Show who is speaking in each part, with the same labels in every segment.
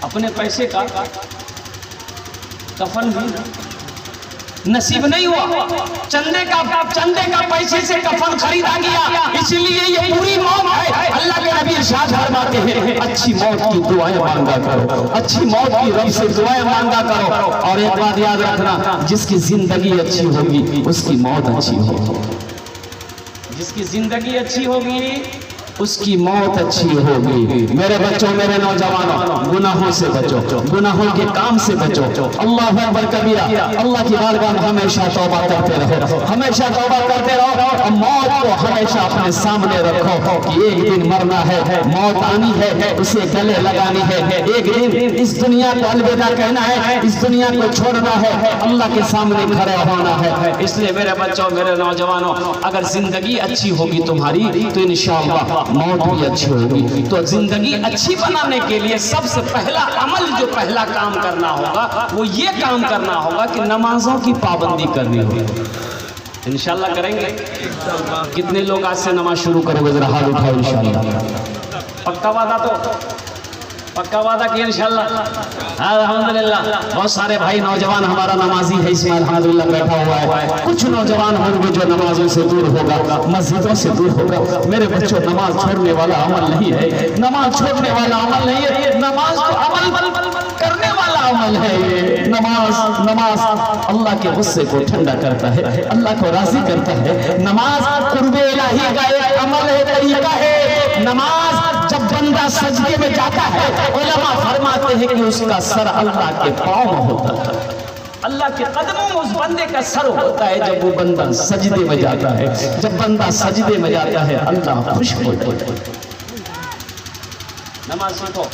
Speaker 1: अपने पैसे का कफन भी नसीब नहीं हुआ, चंदे का पैसे से कफन खरीदा गया, इसलिए ये पूरी मौत है। अल्लाह के नबी इरशाद फरमाते हैं अच्छी मौत की दुआएं मांगा करो, अच्छी मौत की रब से दुआएं मांगा करो। और एक बात याद रखना, जिसकी जिंदगी अच्छी होगी उसकी मौत अच्छी होगी, जिसकी जिंदगी अच्छी होगी उसकी मौत अच्छी होगी। मेरे बच्चों, मेरे नौजवानों, गुनाहों से बचो, गुनाहों के काम से बचो। अल्लाह अकबर कबीरा, अल्लाह की बारगाह में हमेशा तौबा करते रहो, हमेशा तौबा करते रहो। और मौत को हमेशा अपने सामने रखो कि एक दिन मरना है, मौत आनी है, उसे गले लगानी है। एक दिन इस दुनिया को अलविदा कहना है, इस दुनिया को छोड़ना है, अल्लाह के सामने खड़ा होना है। इसलिए मेरे बच्चों, मेरे नौजवानों, अगर जिंदगी अच्छी होगी तुम्हारी तो इंशाअल्लाह मौत भी अच्छी होगी। तो जिंदगी अच्छी बनाने के लिए सबसे पहला अमल, जो पहला काम करना होगा वो ये काम करना होगा कि नमाजों की पाबंदी करनी होगी। इंशाअल्लाह करेंगे। कितने लोग आज से नमाज शुरू करोगे? जरा हाथ उठाओ। इंशाअल्लाह पक्का वादा? तो पक्का वादा किया इंशाअल्लाह। अल्हम्दुलिल्लाह बहुत सारे भाई नौजवान हमारा नमाजी है इसमें अल्हम्दुलिल्लाह बैठा हुआ है। कुछ नौजवान होंगे जो नमाजों से दूर होगा, मस्जिदों से दूर होगा। मेरे बच्चों, नमाज छोड़ने वाला अमल नहीं है, नमाज छोड़ने वाला अमल नहीं है, नमाज तो अमल करने वाला अमल है। नमाज अल्लाह के गुस्से को ठंडा करता है, अल्लाह को राजी करता है। नमाज कुर्बे इलाही का एक अमल है, तरीका है। नमाज जब बंदा सजदे में जाता है, उलमा फरमाते हैं कि उसका सर अल्लाह के पाँव में होता है, अल्लाह के कदमों में उस बंदे का सर होता है जब वो बंदा सजदे में जाता है। जब बंदा सजदे में जाता है अल्लाह खुश होता है। नमाज सीखो,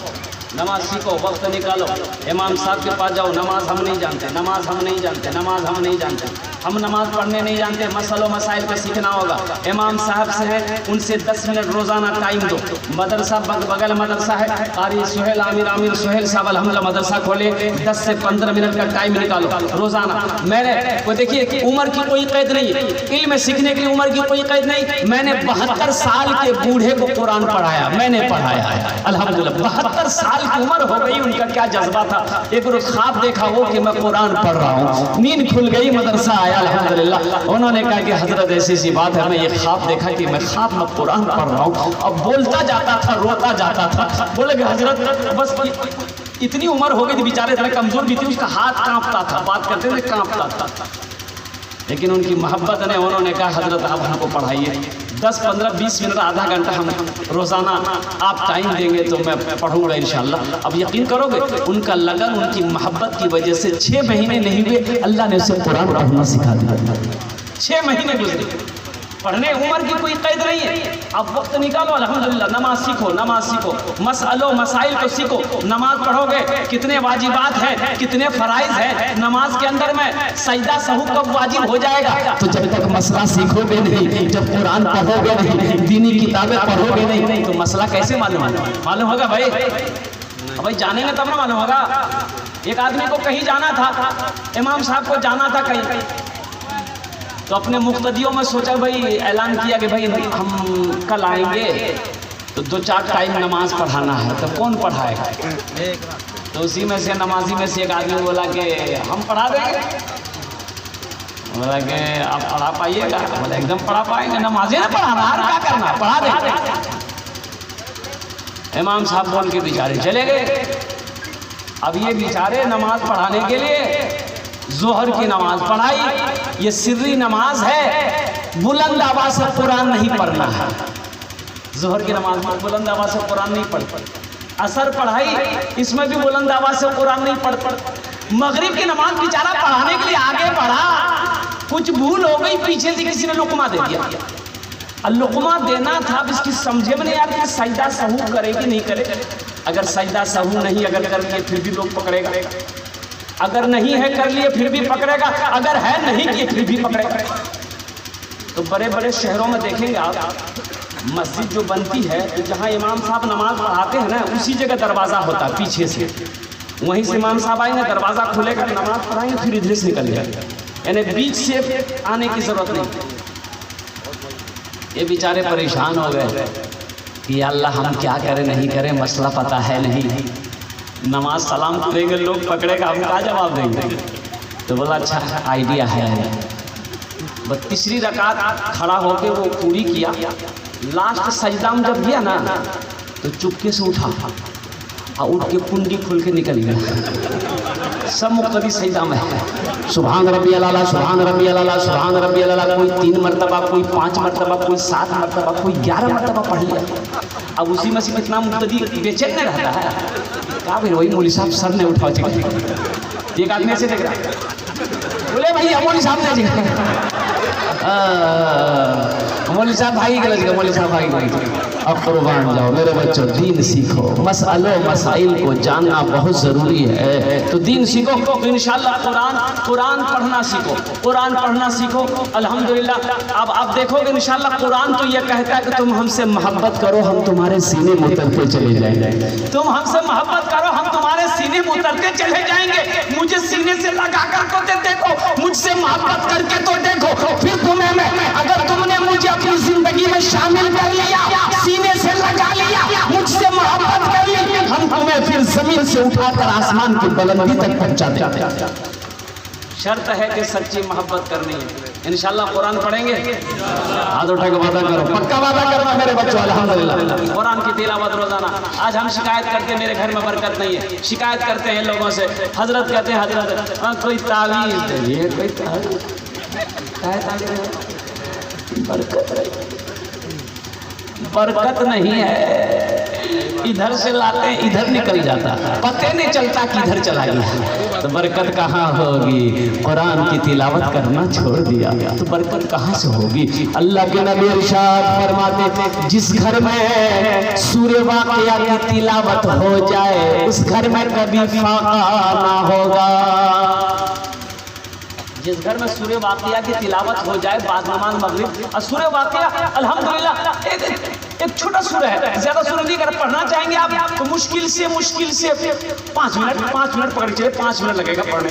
Speaker 1: नमाज सीखो, वक्त निकालो, इमाम साहब के पास जाओ। नमाज हम नहीं जानते, नमाज हम नहीं जानते, नमाज हम नहीं जानते, हम नमाज पढ़ने नहीं जानते। मसलों मसाइल को सीखना होगा। इमाम साहब से है, उनसे 10 मिनट रोजाना टाइम दो। मदरसा बगल मदरसा है, कारी सुहेल आमिर सुहेल साहब अल्हम्दुलिल्लाह मदरसा खोले, 10 से 15 मिनट का टाइम निकालो रोजाना। मैंने वो देखिए, उम्र की कोई कैद नहीं है, इल्म सीखने के लिए उम्र की कोई कैद नहीं। मैंने 72 साल के बूढ़े को कुरान पढ़ाया, मैंने पढ़ाया है अल्हम्दुलिल्लाह। 72 साल की उम्र हो गई, उनका क्या जज्बा था। एक रोज ख्वाब देखा वो कि मैं कुरान पढ़ रहा हूँ, नींद खुल गई, मदरसा आया अल्हम्दुलिल्लाह। उन्होंने कहा कि हजरत ऐसी सी बात है, मैं ये ख्वाब देखा कि मैं ख्वाब में कुरान पढ़ रहा हूँ। अब बोलता जाता था, रोता जाता था। बोले कि हजरत बस इतनी उम्र हो गई थी, बेचारे इतने कमजोर भी थे, उसका हाथ कांपता था, बात करते थे कांपता था। लेकिन उनकी मोहब्बत ने, उन्होंने कहा हजरत आप हमको पढ़ाइए, 10, 15, 20 मिनट, आधा घंटा हम रोजाना आप टाइम देंगे तो मैं पढ़ूंगा इंशाअल्लाह। अब यकीन करोगे, उनका लगन, उनकी मोहब्बत की वजह से 6 महीने नहीं हुए, अल्लाह ने उसे कुरान पढ़ना सिखा दिया। 6 महीने गुजरे, पढ़ने उम्र की कोई कैद नहीं है। अब वक्त निकालो अल्हम्दुलिल्लाह, नमाज सीखो, नमाज सीखो, मसलों मसाइल को सीखो। नमाज पढ़ोगे, कितने वाजिबात हैं, कितने फराइज हैं नमाज के अंदर में। सजदा सहू कब वाजिब हो जाएगा? तो जब तक मसला सीखोगे नहीं, जब कुरान पढ़ोगे नहीं, दीनी किताबें पढ़ोगे नहीं, तो मसला कैसे मालूम होगा भाई? भाई जानेंगे तब ना मालूम होगा। एक आदमी को कहीं जाना था, इमाम साहब को जाना था कहीं, तो अपने मुक्तदियों में सोचा, भाई ऐलान किया कि भाई हम कल आएंगे तो 2-4 टाइम नमाज पढ़ाना है, तो कौन पढ़ाएगा? तो उसी में से नमाजी में से एक आदमी बोला कि हम पढ़ा देंगे। बोला कि आप पढ़ा पाइएगा? बोला एकदम पढ़ा पाएंगे, नमाजें ना पढ़ाना, क्या करना, पढ़ा देंगे। इमाम साहब बोल के बेचारे चले गए। अब ये बेचारे नमाज पढ़ाने के लिए जोहर की नमाज पढ़ाई, ये सिर्री नमाज है, बुलंद आवाज से कुरान नहीं पढ़ना है। जोहर की नमाज में बुलंद आवाज से कुरान नहीं पढ़। असर पढ़ाई, इसमें भी बुलंद आवाज से कुरान नहीं पढ़। मगरिब की नमाज बेचारा पढ़ाने के लिए आगे बढ़ा, कुछ भूल हो गई, पीछे से किसी ने लुकमा दे दिया। लुकमा देना था, अब इसकी समझे में नहीं यार कि सजदा सहू करे कि नहीं करे। अगर सजदा सहू नहीं अगर कर लिए फिर भी लोग पकड़ेगा, अगर नहीं है कर लिए फिर भी पकड़ेगा, अगर है नहीं किए फिर भी पकड़ेगा। तो बड़े बड़े शहरों में देखेंगे आप, मस्जिद जो बनती है तो जहाँ इमाम साहब नमाज पढ़ाते हैं ना, उसी जगह दरवाज़ा होता है पीछे से, वहीं से इमाम साहब आएंगे, दरवाज़ा खुलेगा, नमाज पढ़ाएंगे, फिर इधर से निकल जाएगा, यानी बीच से आने की ज़रूरत नहीं। ये बेचारे परेशान हो गए कि अल्लाह हम क्या करें नहीं करें, मसला पता है नहीं। नमाज सलाम करेंगे लोग पकड़ेगा, हम क्या जवाब देंगे? तो बोला अच्छा आइडिया है। बस तीसरी रकात खड़ा होके वो पूरी किया। लास्ट सजदा में जब गया ना तो चुपके से उठा और उठ के कुंडी खोल के निकल गया। सब मुक्तदी सजदा में है। सुभान रब्बियल आला, सुभान रब्बियल आला, सुभान रब्बियल आला। कोई 3 मरतबा, कोई 5 मरतबा, कोई 7 मरतबा, कोई 11 मरतबा पढ़ लिया। अब उसी में से इतना मुक्तदी बेचैन नहीं रहता है। क्या भाई वही मौलवी साहब सर ने उठा एक आदमी ऐसे देख रहा बोले भैया मौलवी साहब ने मौलवी साहब भाई गलत, मौलवी साहब भाई गलत। अब कुर्बान जाओ मेरे बच्चों, दीन सीखो। मसअलों मसाइल को जानना बहुत ज़रूरी है। तो दीन सीखो तो इंशाअल्लाह कुरान पढ़ना सीखो, कुरान पढ़ना सीखो। अल्हम्दुलिल्लाह अब आप देखोगे इंशाअल्लाह कुरान तो ये कहता है कि तुम हमसे मोहब्बत करो, हम तुम्हारे सीने में उतरते चले जाएंगे। तुम हमसे मोहब्बत करो, हम तुम्हारे सीने में उतरते चले जाएंगे। मुझे सीने से लगा कर तो देखो, मुझसे मोहब्बत करके तो देखो, फिर तुम्हें मैं अगर तुमने मुझे अपनी जिंदगी में शामिल कर लिया, सीने से लगा लिया, मुझसे मोहब्बत कर ली, हम तुम्हें फिर जमीन से उठाकर आसमान की बुलंदी तक पहुंचा देंगे। शर्त है कि सच्ची मोहब्बत करनी है। इंशाअल्लाह कुरान पढ़ेंगे, हाथ उठा के वादा करो, पक्का वादा करना मेरे बच्चों। अल्हम्दुलिल्लाह कुरान की तिलावत रोजाना। आज हम शिकायत करते हैं मेरे घर में बरकत नहीं है, शिकायत करते हैं लोगों से। हजरत कहते हैं हजरत कोई तावीज़ दे, कोई बरकत नहीं है। इधर से लाते हैं इधर निकल जाता, पता नहीं चलता कि इधर चला गया। तो बरकत कहाँ होगी? कुरान की तिलावत करना छोड़ दिया तो बरकत कहाँ से होगी? अल्लाह के नबी इरशाद फरमाते, जिस घर में सूरह वाक़िया की तिलावत हो जाए उस घर में कभी फाका ना होगा। जिस घर में सूरह वाक़िया की तिलावत हो जाए बाद नमाज मगरिब, और सूरह वाक़िया अल्हम्दुलिल्लाह एक छोटा सूरह है, ज़्यादा सूरह नहीं। अगर पढ़ना चाहेंगे आप तो मुश्किल से 5 मिनट पकड़ चले, 5 मिनट लगेगा पढ़ने।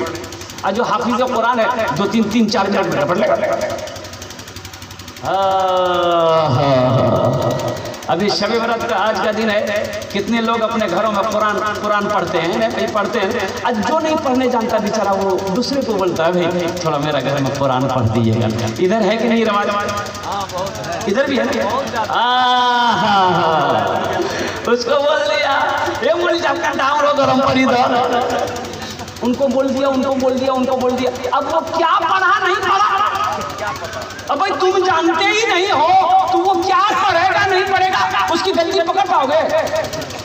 Speaker 1: और जो हाफिज़ कुरान है 2-3-4 मिनट में पढ़ लेगा। अभी शब बरात का आज का दिन है, कितने लोग अपने घरों में कुरान पढ़ते हैं, नहीं पढ़ते हैं। आज जो नहीं पढ़ने जानता बेचारा वो दूसरे को बोलता है भाई थोड़ा मेरा घर में कुरान पढ़ दीजिएगा। इधर है कि नहीं रवाज? इधर भी है ना। उसको बोल दिया ये मौलवी साहब का डाउन रो गरम पड़ी दो, उनको बोल दिया। अब वो क्या पढ़ा नहीं पढ़ा, अब भाई तुम जानते ही नहीं हो तो वो क्या पढ़ेगा नहीं पढ़ेगा, उसकी गलती पकड़ पाओगे?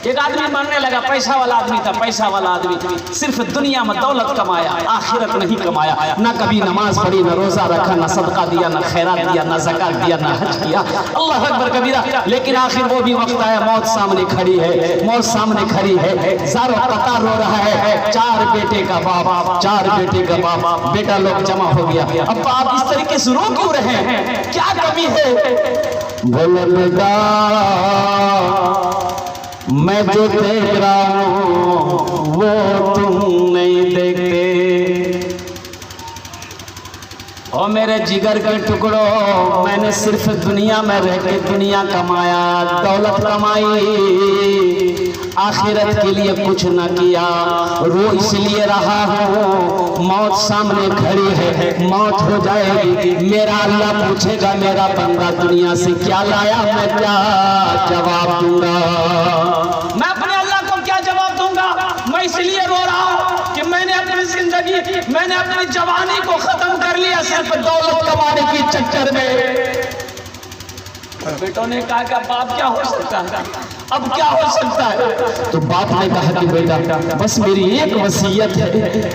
Speaker 1: एक आदमी मानने लगा, पैसा वाला आदमी था, पैसा वाला आदमी सिर्फ दुनिया में दौलत कमाया, आखिरत नहीं कमाया। ना कभी नमाज पढ़ी, ना रोजा रखा, ना सदका दिया, ना खैरात दिया, ना ज़कात दिया, ना हज किया। अल्लाह अकबर कबीरा। लेकिन आखिर वो भी वक्त आया, मौत सामने खड़ी है, मौत सामने खड़ी है, ज़ारो कतार रो रहा है। 4 बेटे का बाप, बेटा लोग जमा हो गया। अब आप इस तरीके से रो क्यों रहे हैं, क्या कमी है? बोले बेटा मैं जो देख रहा हूँ वो तुम नहीं देखते। और मेरे जिगर के टुकड़ों, मैंने सिर्फ दुनिया में रह के दुनिया कमाया, दौलत कमाई, आखिरत के लिए कुछ न किया। रो इसलिए रहा हूँ, मौत सामने खड़ी है, मौत हो जाएगी, मेरा अल्लाह पूछेगा मेरा बंदा दुनिया से क्या लाया, मैं क्या जवाब दूंगा? मैं अपने अल्लाह को क्या जवाब दूंगा? मैं इसलिए रो रहा हूँ कि मैंने अपनी जिंदगी, मैंने अपनी जवानी को खत्म कर लिया सिर्फ दौलत कमाने के चक्कर में। बेटों ने कहा कि बाप क्या हो सकता है, अब क्या हो सकता है? तो बाप ने कहा कि बेटा बस मेरी एक वसीयत है,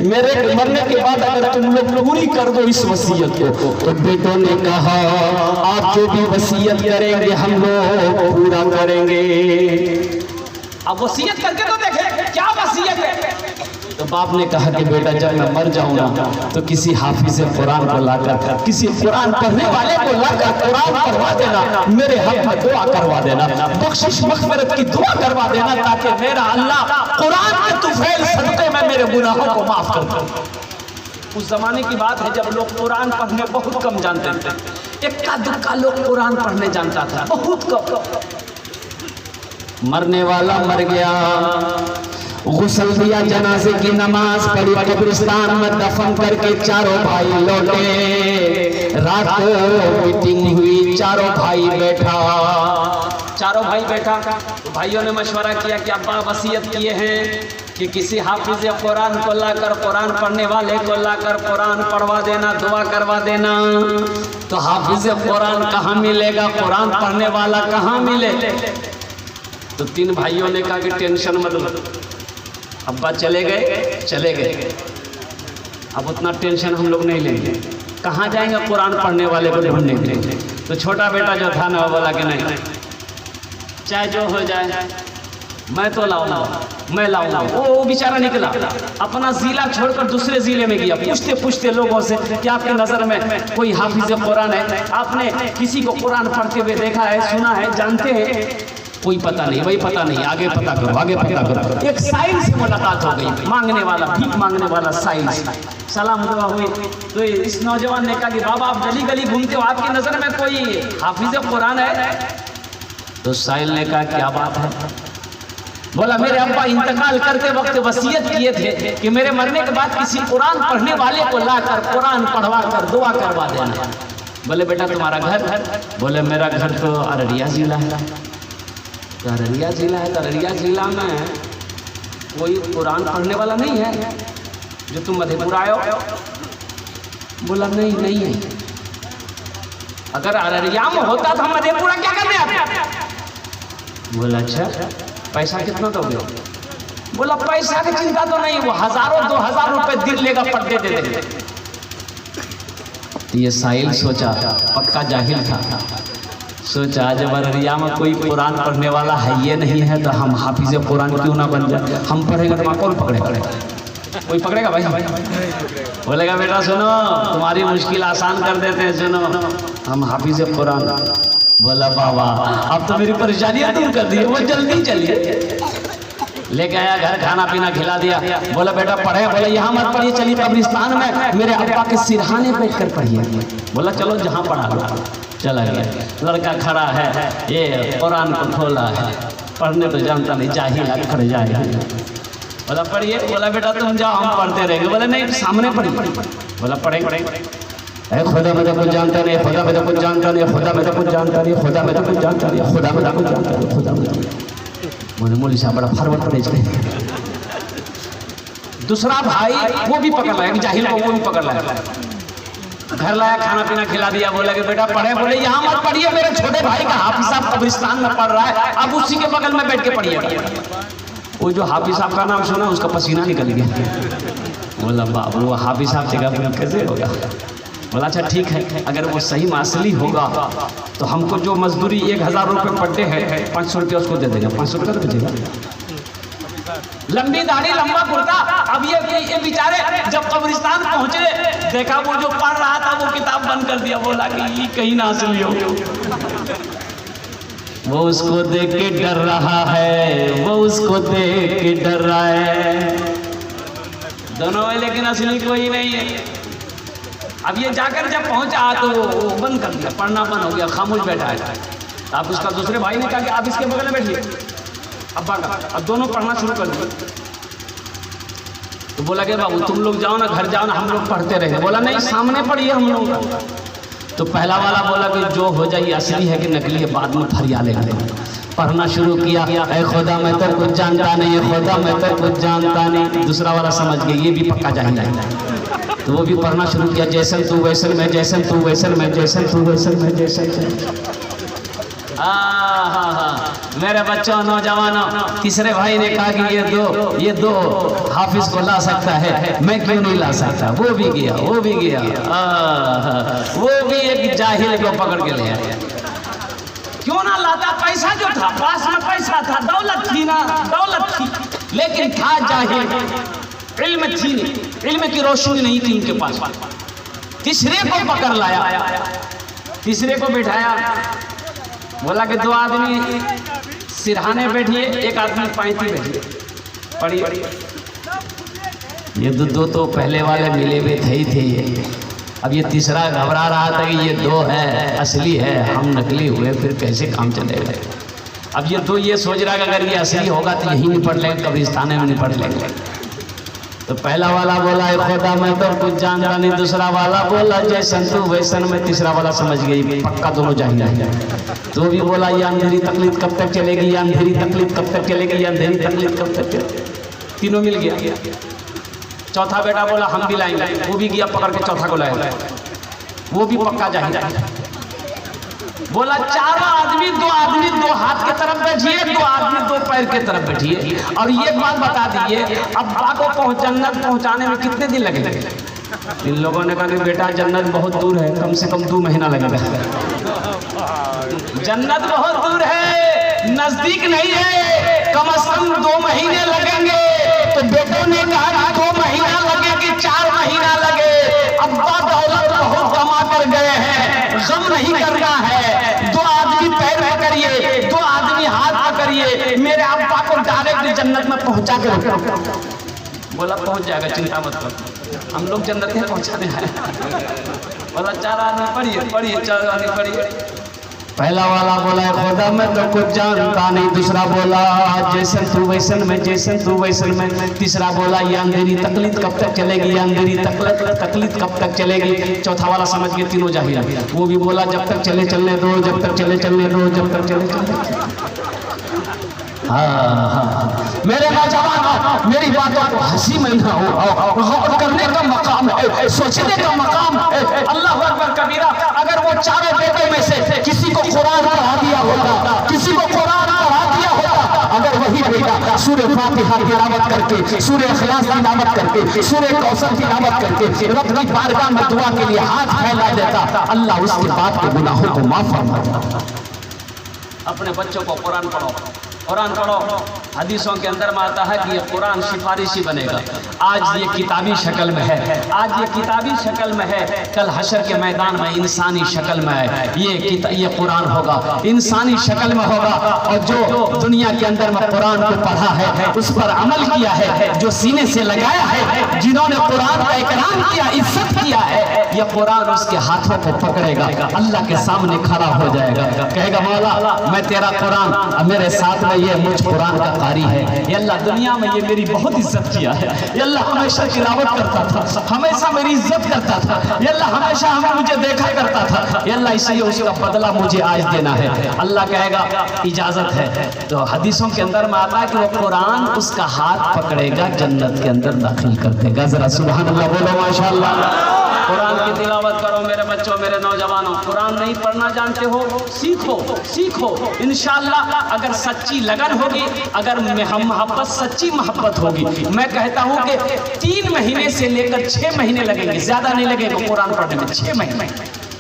Speaker 1: मेरे मरने के बाद अगर तुम लोग पूरी कर दो इस वसीयत को। तो बेटों ने कहा आप जो भी वसीयत करेंगे हम लोग पूरा करेंगे। अब वसीयत करके तो देखें क्या वसीयत है। तो बाप ने कहा कि बेटा जब मैं मर जाऊंगा तो किसी हाफिज कुरान को लाकर, किसी कुरान पढ़ने वाले को लाकर कुरान पढ़वा देना, मेरे हक में दुआ करवा देना, बख्शिश मग़फ़िरत की दुआ करवा देना, ताकि मेरा अल्लाह कुरान के तुफैल सदक़े में मेरे गुनाहों को माफ कर दे। उस जमाने की बात है जब लोग कुरान पढ़ने बहुत कम जानते थे, इक्का दुक्का लोग कुरान पढ़ने जानता था, बहुत कम। मरने वाला मर गया, गुस्ल दिया, जनाजे की नमाज पढ़ी, कब्रिस्तान में दफन करके चारों भाई लौटे। रात को मीटिंग हुई, चारों भाई बैठा। तो भाइयों ने मशवरा किया कि अब्बा वसीयत किए हैं कि किसी हाफिज कुरान को लाकर, कुरान पढ़ने वाले को लाकर कुरान पढ़वा देना, दुआ करवा देना। तो हाफिज कुरान कहाँ मिलेगा, कुरान पढ़ने वाला कहाँ मिले? तो तीन भाइयों ने कहा कि टेंशन मत लो। अब्बा चले गए, अब उतना टेंशन हम लोग नहीं लेंगे। कहाँ जाएंगे कुरान पढ़ने वाले को ढूंढने के लिए? तो छोटा बेटा जो था ना वो बोला कि नहीं, चाहे जो हो जाए मैं तो लाऊंगा, मैं लाऊंगा। वो बेचारा निकला, अपना जिला छोड़कर दूसरे जिले में गया, पूछते लोगों से कि आपकी नज़र में कोई हाफिज कुरान है, आपने किसी को कुरान पढ़ते हुए देखा है, सुना है, जानते हैं? कोई पता नहीं, वही पता नहीं, आगे पता करो। एक साइल से मुलाकात हो गई, मांगने वाला, भीख मांगने वाला साइल। सलाम दुआ हुई तो इस नौजवान ने कहा कि बाबा आप गली गली घूमते हो, आपकी नज़र में कोई हाफिज कुरान है? तो साइल ने कहा क्या बात है? बोला मेरे अब्बा इंतकाल करते वक्त वसीयत किए थे कि मेरे मरने के बाद किसी कुरान पढ़ने वाले को लाकर कुरान पढ़वा कर दुआ करवा देना। बोले बेटा तुम्हारा घर? बोले मेरा घर तो अररिया जिला है। तो अररिया जिला है, तो अररिया जिला में कोई कुरान पढ़ने वाला नहीं है जो तुम मधेपुरा आए हो? बोला नहीं है। अगर अररिया में होता तो हम मधेपुरा क्या करने आते? बोला अच्छा, पैसा कितना दोगे? बोला पैसा की चिंता तो नहीं, वो 1000-2000 रुपए दिन लेगा, पढ़ते दे देंगे। ये साहिल सोचा, पक्का जाहिल था, सोचा जब अररिया में कोई कुरान पढ़ने वाला है ये नहीं है तो हम हाफिज कुरान क्यों ना बन जाए? हम पढ़ेंगे तो कौन पकड़ेगा? कोई पकड़ेगा भाई? बोलेगा बेटा सुनो तुम्हारी मुश्किल आसान कर देते हैं, सुनो हम हाफिज कुरान। बोला बाबा अब तो मेरी परेशानियां दूर कर दी, वो जल्दी चलिए। लेके आया, घर खाना पीना खिला दिया। बोला बेटा पढ़े? बोला यहाँ मत पढ़िए, चलिए कब्रिस्तान में मेरे अब्बा के सिरहाने बैठ कर पढ़िए। बोला चलो जहाँ पढ़ा। चला गया, लड़का खड़ा है, ये कुरान को खोला है, पढ़ने तो जानता नहीं, जाहिल अखर जाहिल। बोला पढ़िए। बोला बेटा तुम जाओ हम पढ़ते रहेंगे। बोला नहीं सामने पढ़िए। बोला पढ़े। खुदा में तो कुछ जानता नहीं, खुदा में तो कुछ जानता नहीं, खुदा में तो कुछ जानता नहीं, खुदा में तो कुछ जानता नहीं, खुदा में तो कुछ जानता नहीं, खुदा में। बोले मौलवी साहब बड़ा फॉरवर्ड पढ़े। दूसरा भाई वो भी पकड़ लाया, जाहिल को वो भी पकड़ लाया, घर लाया, खाना पीना खिला दिया। बोला कि बेटा पढ़े? बोले यहाँ मत पढ़िए, मेरे छोटे भाई का हाफिज साहब कब्रिस्तान में पढ़ रहा है, अब उसी के बगल में बैठ के पढ़िए। वो जो हाफिज साहब का नाम सुना उसका पसीना निकल गया। बोला बाबू वो हाफिज साहब जगह कैसे होगा? बोला अच्छा ठीक है, अगर वो सही में असली होगा तो हमको जो मजदूरी 1000 रुपये पर डे है 500 रुपया उसको दे देगा। 500 रुपया तो बचेगा। लंबी दाढ़ी लंबा कुर्ता। अब ये बेचारे जब कब्रिस्तान पहुंचे देखा वो जो पढ़ रहा था वो किताब बंद कर दिया। बोला कि ये कहीं ना असली हो। वो उसको देख के डर रहा है, वो उसको देख के डर रहा है। दोनों है लेकिन असली कोई नहीं है। अब ये जाकर जब पहुंचा तो वो बंद कर दिया, पढ़ना बंद हो गया, खामोश बैठा है। आप उसका दूसरे भाई ने कहा कि आप इसके बगल में बैठिए, अब्बा का। अब दोनों पढ़ना शुरू कर दिए। तो बोला कि बाबू तुम लोग जाओ ना, घर जाओ ना, हम लोग पढ़ते रहे। बोला नहीं सामने पढ़िए हम लोग। तो पहला वाला बोला कि जो हो जाए असली है कि नकली है बाद में फरियाद लेंगे। पढ़ना शुरू किया, ऐ खुदा मैं तो कुछ जानता नहीं, खुदा मैं तो कुछ जानता नहीं। दूसरा वाला समझ गया ये भी पक्का जाहिल है, तो वो भी पढ़ना शुरू किया। जैसन तू वैसन मैं, जैसन तू वैसन मैं, जैसन तू वैसन मैं, जैसन। मेरे बच्चों नौजवानों, तीसरे भाई ने कहा कि ये दो हाफिज को ला सकता है, मैं क्यों नहीं ला सकता? वो भी गया। वो भी एक जाहिल को पकड़ के ले आया। क्यों ना लाता? पैसा जो था पास में, पैसा था, दौलत थी ना, दौलत थी, लेकिन था जाहिल, इल्म थी नहीं, इल्म की रोशनी नहीं थी उनके पास। तीसरे को पकड़ लाया, तीसरे को बिठाया। बोला कि 2 आदमी सिरहाने बैठिए, 1 आदमी पैंती बैठिए, पढ़िए। ये दो तो पहले वाले मिले हुए थे ही थे ये। अब ये तीसरा घबरा रहा था कि ये 2 है, असली है, हम नकली हुए, फिर कैसे काम चलेगा? अब ये तो ये सोच रहा है कि अगर ये असली होगा तो यही निपट लेंगे, कब्रिस्तान में निपट लेंगे। तो पहला वाला बोला खुदा मैं तो कुछ जानता नहीं, दूसरा वाला बोला जैसन तू वैसन में, तीसरा वाला समझ गई पक्का दोनों जाहिल। तो भी बोला ये अंधेरी तकलीफ कब तक चलेगी, ये अंधेरी तकलीफ कब तक चलेगी, ये अंधेरी तकलीफ कब तक चलेगी। तीनों मिल गया। चौथा बेटा बोला हम भी लाएंगे, वो भी गया पकड़ के चौथा को लाया, वो भी पक्का जाहिल। बोला चारों आदमी दो हाथ की तरफ बैठिए, दो आदमी दो पैर की तरफ बैठिए, और ये बात बता दिए अब्बा को जन्नत पहुंचाने में कितने दिन लगेंगे। इन लोगों ने कहा कि बेटा जन्नत बहुत दूर है, कम से कम 2 महीना लगेगा। जन्नत बहुत दूर है, नजदीक नहीं है, कम से कम 2 महीने लगेंगे। तो बेटों ने कहा 2 महीना लगे कि 4 महीना लगे, अब्बा दौलत बहुत कमा कर गए हैं, गम नहीं करना है। 2 आदमी पैर पकड़िए, 2 आदमी हाथ पकड़िए, मेरे अब्बा को डायरेक्ट जन्नत में पहुंचा के रखो। बोला पहुंच जाएगा, चिंता मत करो, हम लोग जन्नत में पहुंचाने हैं। बोला 4 आदमी पढ़िए 4 आदमी पढ़िए। पहला वाला बोला खुदा मैं तो कुछ जानता नहीं, दूसरा बोला जैसन तू वैसन में, जैसन तू वैसन में, तीसरा बोला ये अंधेरी तकलीफ कब तक चलेगी, ये अंधेरी तकलीफ कब तक चलेगी। चौथा वाला समझ के तीनों जाहिल। वो भी बोला जब तक चले चलने दो, जब तक चले चलने दो, जब तक चले चलने। हाँ मेरे नौजवान, मेरी बातों को हंसी में ना हो, गौर करने का मकाम है, सोचने का मकाम है। अल्लाह अकबर कबीरा। अगर वो चारों बेटों में से किसी को कुरान पढ़ा दिया होता, किसी को कुरान पढ़ा दिया होता, अगर वही बेटा सूरह फातिहा की तिलावत करके, सूरह इखलास की तिलावत करके, सूरह कौसर की तिलावत करके रब की बारगाह में दुआ के लिए हाथ फैला देता, अल्लाह उसके बाप के गुनाहों को माफ फरमा देता। अपने बच्चों को कुरान पढ़ो, कुरान पढ़ो। हदीसों के अंदर में आता है कि ये कुरान सिफारिशी बनेगा। आज ये किताबी शक्ल में है, आज ये किताबी शक्ल में है, कल हशर के मैदान में इंसानी शक्ल में है। ये कुरान होगा, इंसानी शक्ल में होगा। और जो दुनिया के अंदर में कुरान को पढ़ा है, उस पर अमल किया है, जो सीने से लगाया है, जिन्होंने कुरान का इकराम किया, इज्जत किया है, ये कुरान उसके हाथों को पकड़ेगा, अल्लाह के सामने खड़ा हो जाएगा, कहेगा मौला मैं तेरा कुरान, मेरे साथ में ये मुझ कुरान का कारी है। ये अल्लाह दुनिया में ये मेरी बहुत इज्जत किया है, ये अल्लाह हमेशा तिलावत करता था, हमेशा मेरी इज्जत करता था, ये अल्लाह हमेशा हमें मुझे देखा करता था, ये अल्लाह इसलिए उसका बदला मुझे आज देना है। अल्लाह कहेगा इजाजत है। तो हदीसों के अंदर में आता है कि वो कुरान उसका हाथ पकड़ेगा, जन्नत के अंदर दाखिल कर देगा। जरा सुभान अल्लाह बोलो माशाअल्लाह। कुरान की तिलावत करो मेरे बच्चों, मेरे नौजवानों। कुरान नहीं पढ़ना जानते हो, सीखो सीखो इंशाअल्लाह। अगर सच्ची लगन होगी, अगर मोहब्बत सच्ची मोहब्बत होगी, मैं कहता हूँ कि 3 महीने से लेकर 6 महीने लगेंगे, ज्यादा नहीं लगेगा कुरान पढ़ने में। 6 महीने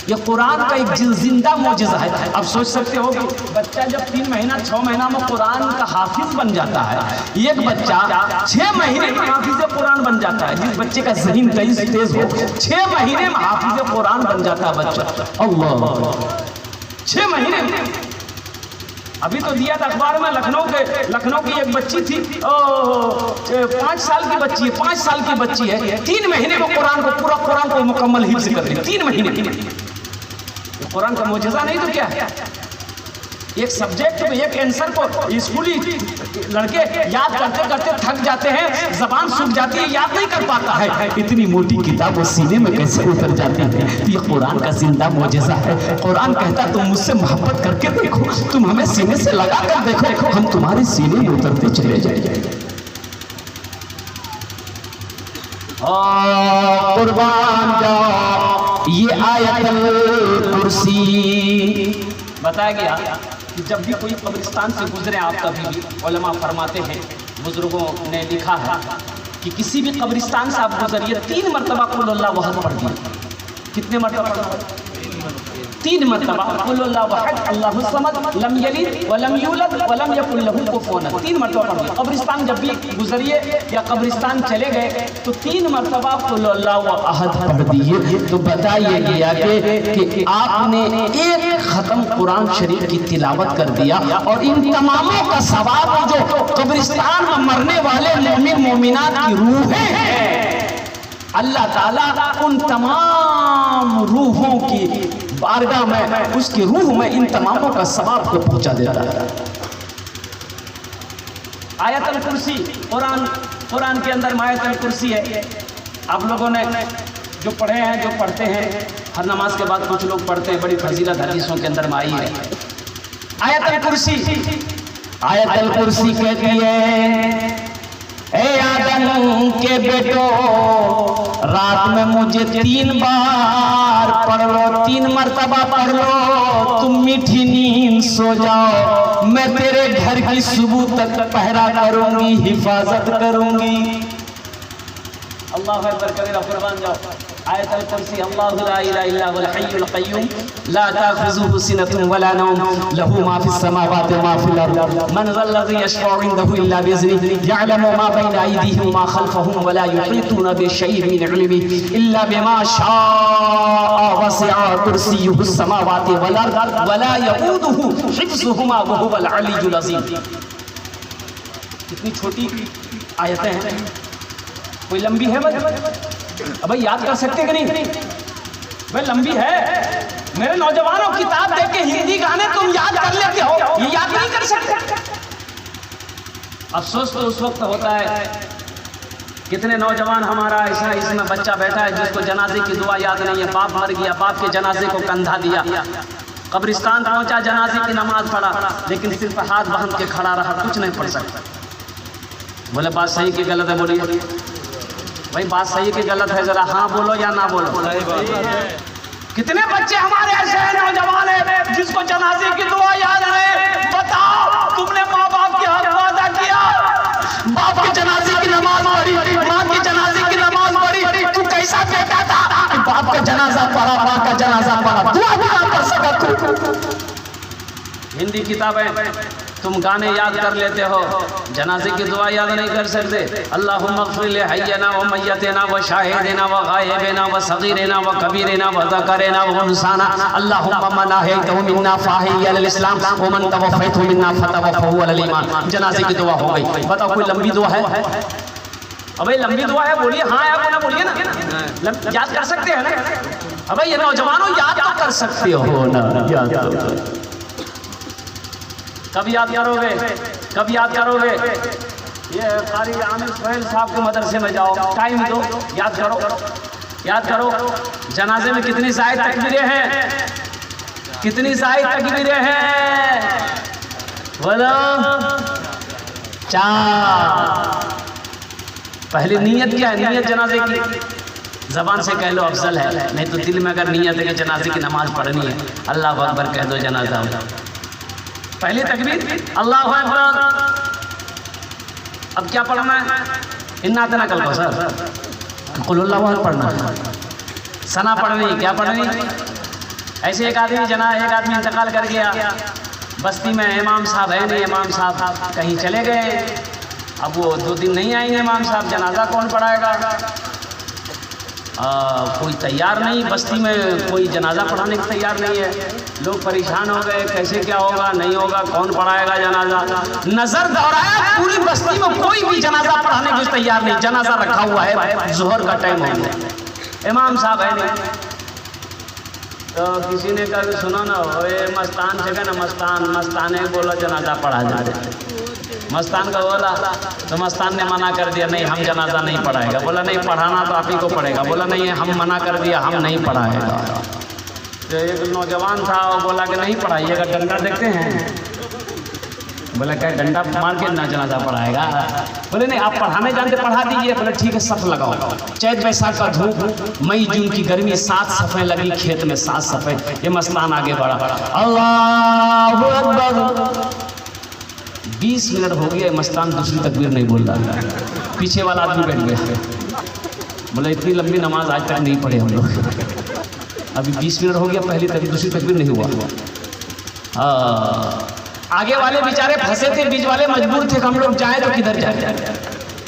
Speaker 1: ये कुरान का एक जिंदा मौजज़ा है। अब सोच सकते हो कि बच्चा जब 3 महीना 6 महीना में कुरान का हाफिज बन जाता है, एक बच्चा 6 महीने में हाफिज कुरान बन जाता है। जिस बच्चे का ज़हन तेज हो, 6 महीने में हाफिज कुरान बन जाता है बच्चा। अल्लाह 6 महीने में। अभी तो दिया था अखबार में, लखनऊ की एक बच्ची थी, 5 साल की बच्ची है, 5 साल की बच्ची है, 3 महीने में कुरान को पूरा कुरान को मुकम्मल हिफ्ज़ कर दी। 3 महीने। कुरान का मौजज़ा नहीं तो क्या है? एक सब्जेक्ट में एक आंसर को स्कूली लड़के याद करते करते थक जाते हैं, जबान सूख जाती है, याद नहीं कर पाता है। इतनी मोटी किताब वो सीने में कैसे उतर जाती है? ये कुरान का जिंदा मौजज़ा है। कुरान कहता तुम मुझसे मोहब्बत करके देखो, तुम हमें सीने से लगा कर देखो, हम तुम्हारे सीने में उतरते चले जाएंगे। कुर्बान जाओ, ये आयतुल कुर्सी बताया गया कि जब भी कोई कब्रिस्तान से गुजरे आप, कभी भी उलमा फरमाते हैं, बुजुर्गों ने लिखा है कि किसी भी कब्रिस्तान से आप गुजरिए 3 मरतबा कुल अल्लाहु अहद पढ़ दिए। कितने मरतबा पढ़ा? 3 मरतबा कुल अल्लाहु अहद अल्लाहु समद लम यलिद व लम यूलद व लम यकुल लहू कुफुवन अहद। 3 मरतबा पढ़ दिए। कब्रिस्तान जब भी गुजरिए या कब्रिस्तान चले गए तो 3 मरतबा कुल अल्लाहु अहद पढ़ दिए। तो बताइए गया कि आपने एक खत्म कुरान शरीफ की तिलावत कर दिया, और इन तमामों का सवाब जो कब्रिस्तान में मरने वाले मोमिन मोमिनात की रूहें हैं, अल्लाह ताला उन तमाम रूहों की बारगाह में, उसकी रूह में इन तमामों का सवाब को पहुंचा देता है। आयतल कुर्सी, कुरान के अंदर आयतल कुर्सी है। आप लोगों ने जो पढ़े हैं, जो पढ़ते हैं, हर नमाज के बाद कुछ लोग पढ़ते हैं, बड़ी फजीलत हदीसों के अंदर में आई है। आयतल कुर्सी, आयतल कुर्सी कहती है, ए आदम के बेटो, रात में मुझे 3 बार पढ़ लो, 3 मर्तबा पढ़ लो, तुम मीठी नींद सो जाओ, मैं तेरे घर की सुबह तक पहरा करूंगी, हिफाजत करूंगी। अल्लाह अकबर कबीरा, कुर्बान जाओ। आयतल कुर्सी, अल्लाहु ला इलाहा इल्ला हुवल हय्युल क़य्यूम ला ताख़ुज़ुहु सिनतुन वला नौम लहू मा फ़िस समावाति व मा फ़िल अर्द मन ज़ल्लज़ी यशफ़अु इंदहु इल्ला बिइज़निहि यअलमु मा बैना अयदीहिम व मा ख़ल्फ़हुम व ला युहीतूना बिशैइन मिन इल्मिहि इल्ला बिमा शाअ वसिअ कुर्सियुहुस समावाति वल अर्द व ला यऊदुहु हिफ़्ज़ुहुमा व हुवल अलिय्युल अज़ीम। कितनी छोटी आयतें हैं, कोई लंबी है भाई याद कर सकते कि नहीं? भाई लंबी है। मेरे नौजवानों, किताब देख के हिंदी गाने तुम याद कर लेते हो, ये याद नहीं कर सकते। अफसोस तो उस वक्त होता है, कितने नौजवान हमारा ऐसा इसमें बच्चा बैठा है जिसको जनाजे की दुआ याद नहीं है। बाप मर गया, बाप के जनाजे को कंधा दिया, कब्रिस्तान पहुंचा, जनाजे की नमाज पढ़ा, लेकिन सिर्फ हाथ बांध के खड़ा रहा, कुछ नहीं पढ़ सकता। बोले बात सही कि गलत है? बोलिए भाई, बात सही कि गलत है? जरा हाँ बोलो या ना बोलो। कितने बच्चे हमारे ऐसे हैं, नौजवान है, जिसको जनाजे की दुआ याद है। बताओ, तुमने माँ बाप के हक वादा किया, बाप के जनाजे की नमाज पढ़ी, माँ के जनाजे की नमाज पढ़ी, तू कैसा बेटा था? बाप का जनाजा पढ़ा, माँ का जनाजा पढ़ा, दुआ भी ना कर सका तू। हिंदी किताबें तुम गाने याद कर लेते हो, जनाजे की दुआ याद नहीं कर सकते। अल्लाहुम्मा ग़फ़िर li हय्यना व मय्यतना व शाहिदना व गायबना व सगीरना व कबीरना व ज़करना व उनसाना। अल्लाहुम्मा मन अहयतहु मिन्ना फ़अहय्यिह अल इस्लाम व मन तवफ़्फ़यतहु मिन्ना फ़तवफ़्फ़हु अलल ईमान। जनाजे की दुआ हो गई। बताओ कोई लंबी दुआ है? अबे लंबी दुआ है, बोलिए हाँ या ना, बोलिए ना। याद कर सकते हैं ना? अबे ये नौजवानों, याद तो कर सकते हो ना? याद कब याद करोगे? कब याद करोगे? ये कारी आमिर सोहेल साहब के मदरसे में जाओ, टाइम दो, याद करो, याद करो। जनाजे में कितनी ज़ायद तकबीरें हैं? कितनी ज़ायद तकबीरें हैं? बोलो। 4। पहले नियत क्या है? नियत जनाजे की ज़बान से कह लो अफजल है, नहीं तो दिल में अगर नियत है कि जनाजे की नमाज पढ़नी है, अल्लाह अकबर कह दो जनाजा। पहली तकबीर अल्लाह अकबर। अब क्या पढ़ना है? इन्ना अतना कल को सर कुल अल्लाहु अकबर पढ़ना है, सना पढ़नी, क्या पढ़नी? ऐसे एक आदमी इंतकाल कर गया, बस्ती में इमाम साहब है नहीं, इमाम साहब कहीं चले गए। अब वो 2 दिन नहीं आएंगे इमाम साहब, जनाजा कौन पढ़ाएगा? कोई तैयार नहीं, बस्ती में कोई जनाजा पढ़ाने को तैयार नहीं है। लोग परेशान हो गए, कैसे क्या होगा, नहीं होगा, कौन पढ़ाएगा जनाजा? नजर दौड़ाया, पूरी बस्ती में कोई भी जनाजा पढ़ाने को तैयार नहीं। जनाजा रखा हुआ है, जोहर का टाइम हो गया, इमाम साहब है नहीं। तो किसी ने कहा सुनो ना, ये मस्तान जगह ना, मस्ताने बोला जनाजा पढ़ा जाए। मस्तान का बोला तो मस्तान ने मना कर दिया, नहीं हम जनाजा नहीं पढ़ाएगा। बोला नहीं, पढ़ाना तो आप ही को पड़ेगा। बोला नहीं, हम मना कर दिया, हम नहीं पढ़ाएगा। तो एक नौजवान था, वो बोला कि नहीं पढ़ाइएगा, डंडा देखते हैं। बोला क्या डंडा मार के ना जनाजा पढ़ाएगा? बोले नहीं, आप पढ़ाने जानते, पढ़ा दीजिए। बोले ठीक है, सफ लगाओ। चैत बैसाख का धूप, मई जून की गर्मी, 7 सफ़ें लगी खेत में, 7 सफ़ें। ये मस्तान आगे बढ़ा, अल्लाहु अकबर। 20 मिनट हो गया, मस्तान दूसरी तकबीर नहीं बोल रहा। पीछे वाला आदमी बैठ गया, बोले इतनी लंबी नमाज आज तक नहीं पढ़े हम लोग। अभी 20 मिनट हो गया, पहली तकबीर दूसरी तकबीर नहीं हुआ। आगे वाले बेचारे फंसे थे, बीच वाले मजबूर थे, हम लोग जाए तो किधर जाए।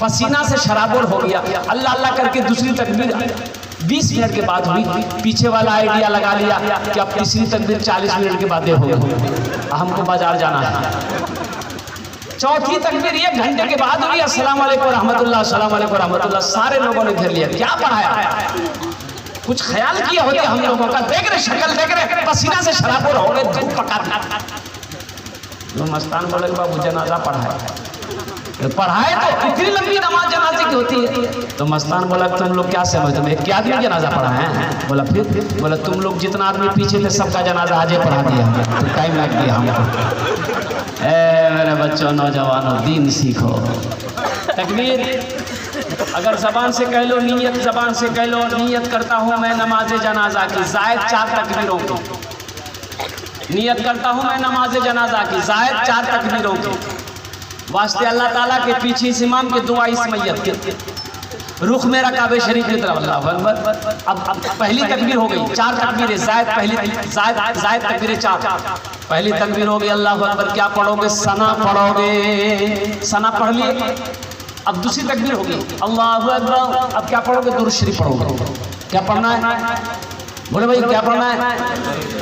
Speaker 1: पसीना से शराबोर हो गया, अल्लाह अल्लाह करके दूसरी तकबीर 20 मिनट के बाद हुई। पीछे वाला आइडिया लगा लिया कि अब तीसरी तकबीर 40 मिनट के बाद होगी, हमको बाजार जाना है। चौथी तकबीर 1 घंटे के बाद हुई, अस्सलाम वालेकुम रहमतुल्लाह, अस्सलाम वालेकुम रहमतुल्लाह। सारे लोगों ने घेर लिया, क्या पढ़ाया? कुछ ख्याल किया होते हम लोगों का? देख रहे शक्ल, देख रहे पसीना से शराबोर हो गए, धूप पका। तो मस्तान बोले बाबू जनाजा पढ़ाया। पढ़ाए तो इतनी लंबी नमाज जनाजे की होती है। तो मस्तान बोला तुम लोग क्या समझते हो, क्या आदमी जनाजा पढ़ाए हैं? बोला फिर? बोला तुम लोग जितना आदमी पीछे थे सबका जनाजा आजे पढ़ा दिया, तो टाइम लग गया हमको। मेरे बच्चों, नौजवानों, दीन सीखो। तकबीर अगर जबान से कह लो, नीयत जबान से कह लो, नीयत करता हूँ मैं नमाज जनाजा की, जायद 4 तकबीरों की। नियत करता हूँ मैं नमाज जनाजा की, जायद 4 तकबीरों की। वास्ते अल्लाह ताला के पीछे इस इमाम के दुआ इस मैयत के, रुख मेरा काबे शरीफ की तरफ, अल्लाह अकबर। अब पहली तकबीर हो गई, 4 तकबीरें, जायद पहली, जायद तकबीरें 4। पहली तकबीर हो गई, अल्लाह अकबर। क्या पढ़ोगे? सना पढ़ोगे, सना पढ़ लिए। अब दूसरी तकबीर होगी, अल्लाहु अकबर। अब क्या पढ़ोगे? दुरूद शरीफ पढ़ोगे। क्या पढ़ना है? बोले भाई क्या पढ़ना है?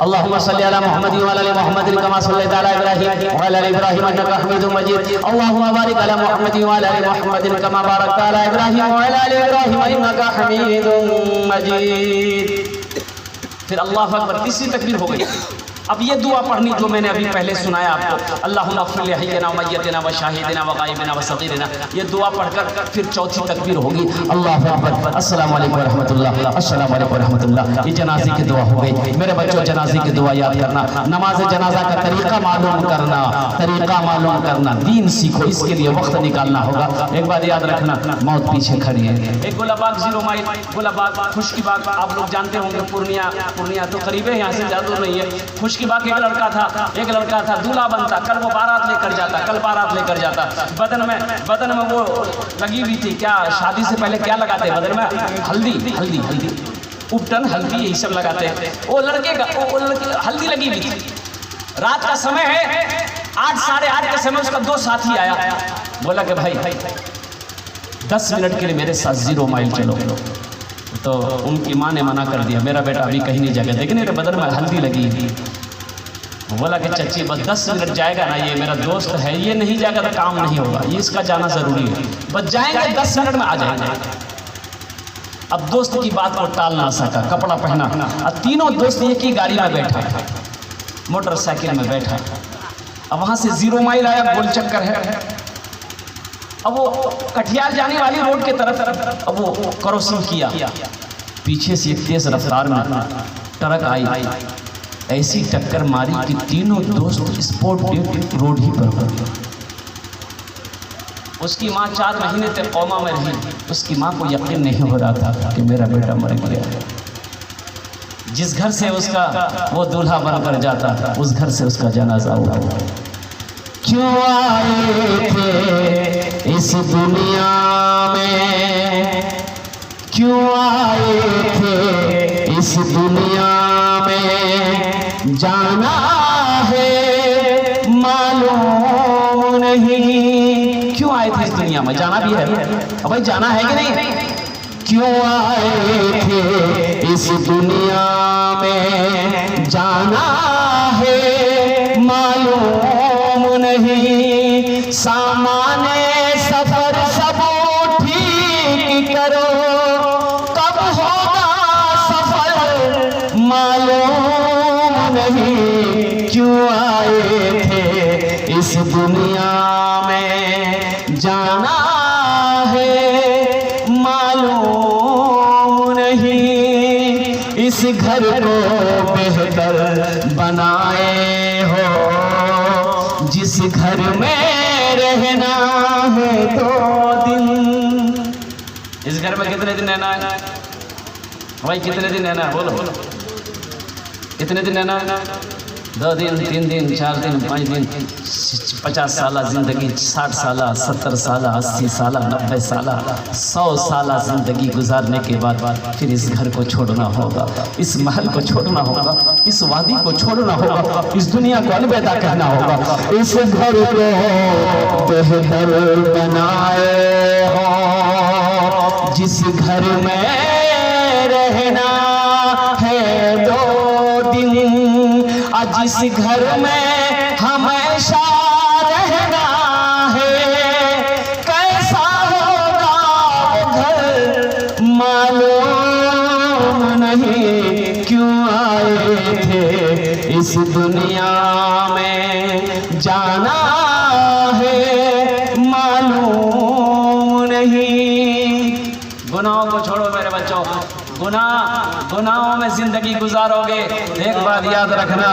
Speaker 1: अल्लाहुम्मा सल्ली अला मुहम्मद व अला मुहम्मद कमा सल्लैता अला इब्राहीम व अला इब्राहीम इन्नका हमीदुम मजीद। अल्लाहुम्मा बारिक अला मुहम्मद व अला मुहम्मद कमा बारकता अला इब्राहीम व अला इब्राहीम इन्नका हमीदुम मजीद। फिर अल्लाहु अकबर, तीसरी तकबीर हो गई। अब ये दुआ पढ़नी जो मैंने अभी पहले सुनाया आपको, अल्लाहुम्मा अग़फ़िर लि हय्यिना व मय्यितिना व शाहिदिना व गायबिना व सग़ीरिना। ये दुआ पढ़कर फिर चौथी तकबीर होगी, अल्लाहु अकबर, अस्सलामु अलैकुम व रहमतुल्लाह, अस्सलामु अलैकुम व रहमतुल्लाह। ये जनाजे की दुआ हो गई। मेरे बच्चों, जनाजे की दुआ याद करना, नमाज जनाजा का तरीका मालूम करना, तरीका मालूम करना, दीन सीखो, इसके लिए वक्त निकालना होगा। एक बात याद रखना, मौत पीछे खड़ी है। एक गुलाबाग 0 माइल, गुलाबाग खुशकी बाग, आप लोग जानते होंगे, पूर्णिया तो करीब है, यहाँ से ज़्यादा नहीं है। खुशकी बाग एक लड़का था, दूल्हा बनता, कल वो बारात लेकर जाता, बदन में वो लगी हुई थी, क्या शादी से पहले क्या लगाते हैं बदन में? हल्दी, उपटन, हल्दी, यही सब लगाते हैं। वो लड़की हल्दी लगी हुई थी। रात का समय है, 8 साढ़े 8 के समय उसका 2 साथी आया, बोला कि भाई 10 मिनट के लिए मेरे साथ 0 माइल चलो। तो उनकी माँ ने मना कर दिया, मेरा बेटा अभी कहीं नहीं जाएगा, लेकिन मेरे बदन में हल्दी लगी हुई। बोला कि चच्ची बस 10 मिनट जाएगा ना, ये मेरा दोस्त है, ये नहीं जाएगा तो काम नहीं होगा, ये इसका जाना जरूरी है, बस जाएंगे 10 मिनट में आ जाएंगे। अब दोस्त की बात को टाल ना सका, कपड़ा पहना, अब तीनों दोस्त एक ही गाड़ी में बैठा, मोटरसाइकिल में बैठा। अब वहां से 0 माइल आया, गोल चक्कर है। अब वो कटिहार जाने वाली रोड के तरफ अब वो क्रॉसिंग किया, पीछे से एक तेज रफ्तार में ट्रक आई, ऐसी टक्कर मारी कि तीनों दोस्त स्पॉट डेड रोड ही पर हो गए। उसकी माँ 4 महीने तक कोमा में रही। उसकी माँ को यकीन नहीं हो रहा था कि मेरा बेटा मर गया। जिस घर से उसका वो दूल्हा बनकर जाता था, उस घर से उसका जनाजा हुआ। क्यों आए थे इस दुनिया में, क्यों आए थे इस दुनिया में, जाना है मालूम नहीं। क्यों आए थे इस दुनिया में? जाना भी है। अब भाई जाना है कि नहीं? क्यों आए थे इस दुनिया में, जाना है मालूम नहीं। सामाने सफर सब ठीक करो, कब होगा सफर मालूम नहीं। क्यों आए थे इस दुनिया में, जाना है मालूम नहीं। इस घर को बेहतर बनाए हो, जिस घर में रहना है 2 दिन। इस घर में कितने दिन रहना है भाई? कितने दिन रहना है? बोलो कितने दिन रहना है? 2 दिन, 3 दिन, 4 दिन, 5 दिन। 50 साल जिंदगी, 60 साल, 70 साल, 80 साल, 90 साल, 100 साल जिंदगी गुजारने के बाद फिर इस घर को छोड़ना होगा, इस महल को छोड़ना होगा, इस वादी को छोड़ना होगा, इस दुनिया को अलविदा कहना होगा। इस घर को बेहतर बनाए हो, जिस घर में रहना है 2 दिन। जिस घर में हमेशा रहना है, कैसा होगा वो घर मालूम नहीं। क्यों आए थे इस दुनिया में, जाना है मालूम नहीं। गुनाहों को छोड़ो मेरे बच्चों, गुनाहों में जिंदगी गुजारोगे। एक बात याद रखना,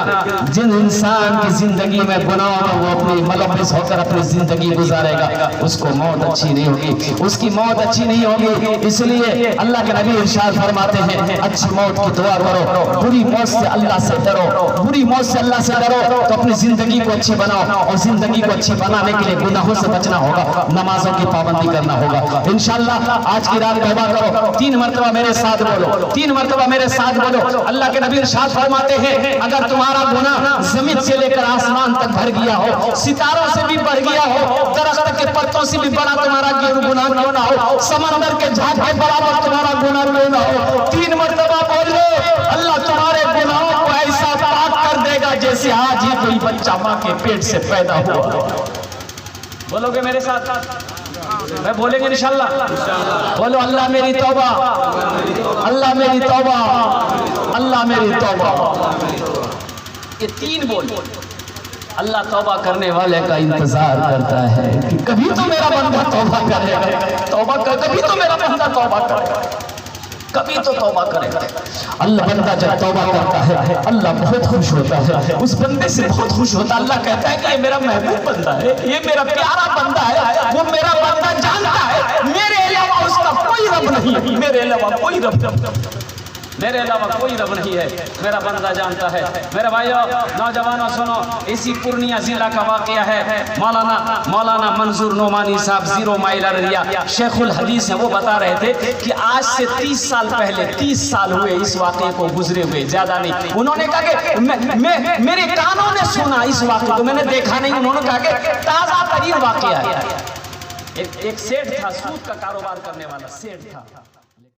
Speaker 1: जिन इंसान की जिंदगी में गुनाहों में वो अपनी मुलव्वस होकर अपनी जिंदगी गुजारेगा, उसको मौत अच्छी नहीं होगी, उसकी मौत अच्छी नहीं होगी। इसलिए अल्लाह के नबी इरशाद फरमाते हैं, अच्छी मौत की दुआ करो, बुरी मौत से अल्लाह से डरो, बुरी मौत से अल्लाह से डरो तो अपनी जिंदगी को अच्छी बनाओ। और जिंदगी को अच्छी बनाने के लिए गुनाहों से बचना होगा, नमाजों की पाबंदी करना होगा। इंशाअल्लाह आज की रात तौबा करो, 3 मरतबा मेरे साथ बोलो, 3 मरतबा मेरे साथ बोलो। अल्लाह के नबी इरशाद फरमाते हैं, अगर तुम्हारा गुनाह जमीन से लेकर आसमान तक भर गया हो, सितारों से भी बढ़ गया हो, दरख्त के पत्तों से भी बड़ा तुम्हारा गुनाह क्यों ना हो, समंदर के झाग के बराबर तुम्हारा गुनाह क्यों ना हो, 3 मरतबा बोल लो, अल्लाह तुम्हारे गुनाहों को ऐसा पाक कर देगा जैसे आज ही कोई बच्चा माँ के पेट से पैदा हुआ। बोलोगे मेरे साथ? मैं बोलेंगे इंशाअल्लाह। बोलो, अल्लाह मेरी तौबा, अल्लाह मेरी तौबा, अल्लाह मेरी तौबा। ये 3 बोल। अल्लाह तौबा करने वाले का इंतजार करता है कि कभी तो मेरा बंदा तौबा करेगा, तौबा कर, कभी तो मेरा बंदा तौबा करेगा, कभी तो तौबा करेगा। अल्लाह बंदा जब तौबा करता है, अल्लाह बहुत खुश होता है, उस बंदे से बहुत खुश होता है। अल्लाह कहता है कि ये मेरा महबूब बंदा है, ये मेरा प्यारा बंदा है, वो मेरा बंदा जानता है मेरे अलावा उसका कोई रब नहीं है, मेरे अलावा कोई रब, मेरे अलावा कोई रब नहीं है, मेरा बंदा जानता है। मेरे भाइयों नौजवानों सुनो, इसी पूर्णिया जिला का वाकया है। मौलाना मंजूर नोमानी साहब 0 माइल अररिया शेखुल हदीस है, वो बता रहे थे कि आज से 30 साल पहले, 30 साल हुए इस वाकये को गुजरे हुए, ज्यादा नहीं। उन्होंने कहा कि मेरे कानों ने सुना इस वाकये को, मैंने देखा नहीं। उन्होंने कहा कि ताजा तरीन वाकया है। एक सेठ था, सूद का कारोबार करने वाला सेठ था।